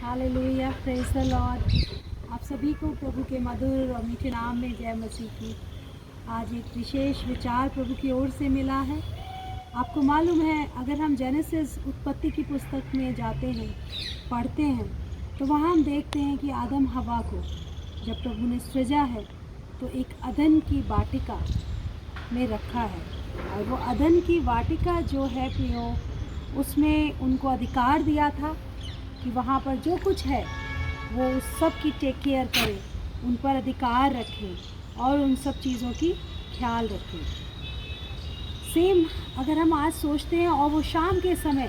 Hallelujah, praise the Lord. आप सभी को प्रभु के मधुर और मीठे नाम में जय मसीह की। आज एक विशेष विचार प्रभु की ओर से मिला है। आपको मालूम है, अगर हम जेनेसिस उत्पत्ति की पुस्तक में जाते हैं, पढ़ते हैं, तो वहाँ हम देखते हैं कि आदम हवा को जब प्रभु ने सृजा है तो एक अदन की वाटिका में रखा है। और वो अदन की वाटिका जो है प्रियो, उसमें उनको अधिकार दिया था कि वहाँ पर जो कुछ है वो उस सब की टेक केयर करे, उन पर अधिकार रखें और उन सब चीज़ों की ख्याल रखें। सेम अगर हम आज सोचते हैं, और वो शाम के समय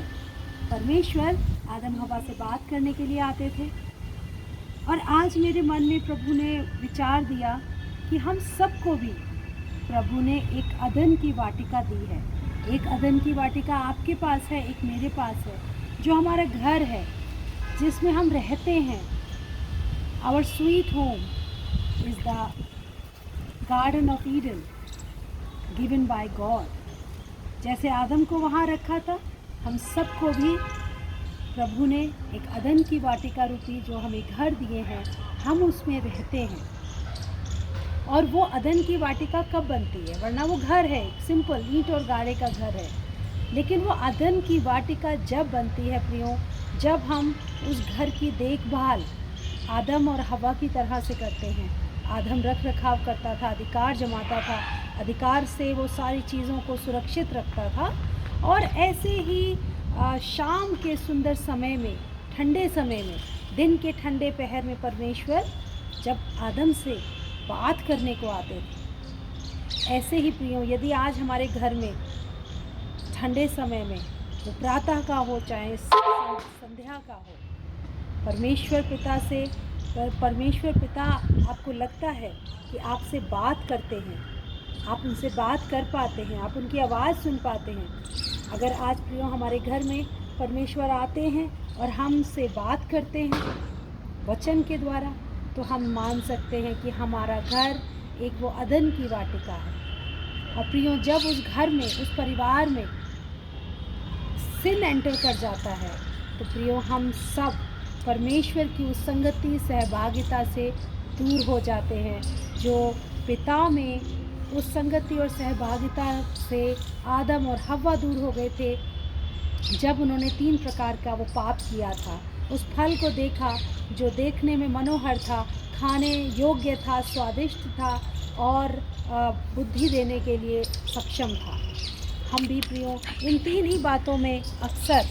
परमेश्वर आदम हवा से बात करने के लिए आते थे। और आज मेरे मन में प्रभु ने विचार दिया कि हम सबको भी प्रभु ने एक अदन की वाटिका दी है। एक अदन की वाटिका आपके पास है, एक मेरे पास है, जो हमारा घर है, जिसमें हम रहते हैं। Our sweet home is the garden of Eden given by God. जैसे आदम को वहाँ रखा था, हम सबको भी प्रभु ने एक अदन की वाटिका रूपी जो हमें घर दिए हैं, हम उसमें रहते हैं। और वो अदन की वाटिका कब बनती है? वरना वो घर है, सिंपल ईंट और गाड़े का घर है। लेकिन वो अदन की वाटिका जब बनती है प्रियो, जब हम उस घर की देखभाल आदम और हवा की तरह से करते हैं। आदम रख रखाव करता था, अधिकार जमाता था, अधिकार से वो सारी चीज़ों को सुरक्षित रखता था। और ऐसे ही शाम के सुंदर समय में, ठंडे समय में, दिन के ठंडे पहर में परमेश्वर जब आदम से बात करने को आते थे, ऐसे ही प्रियो यदि आज हमारे घर में ठंडे समय में, वो प्रातः का हो चाहे संध्या का हो, परमेश्वर पिता आपको लगता है कि आपसे बात करते हैं, आप उनसे बात कर पाते हैं, आप उनकी आवाज़ सुन पाते हैं। अगर आज प्रियो हमारे घर में परमेश्वर आते हैं और हमसे बात करते हैं वचन के द्वारा, तो हम मान सकते हैं कि हमारा घर एक वो अदन की वाटिका है। और प्रियो जब उस घर में, उस परिवार में सिन एंटर कर जाता है, तो प्रियो हम सब परमेश्वर की उस संगति सहभागिता से दूर हो जाते हैं। जो पिता में उस संगति और सहभागिता से आदम और हव्वा दूर हो गए थे, जब उन्होंने 3 प्रकार का वो पाप किया था। उस फल को देखा जो देखने में मनोहर था, खाने योग्य था, स्वादिष्ट था और बुद्धि देने के लिए सक्षम था। हम भी प्रियो इन 3 ही बातों में अक्सर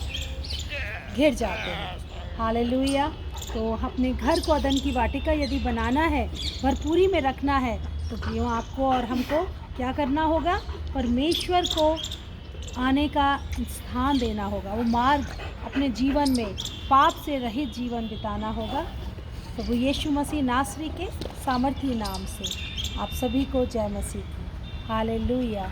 घिर जाते हैं। हालेलुया। तो अपने घर को अदन की वाटिका यदि बनाना है, भरपूरी में रखना है, तो प्रियो आपको और हमको क्या करना होगा? परमेश्वर को आने का स्थान देना होगा। वो मार्ग अपने जीवन में पाप से रहित जीवन बिताना होगा। तो वो यीशु मसीह नासरी के सामर्थी नाम से आप सभी को जय मसीह की। हालेलुया।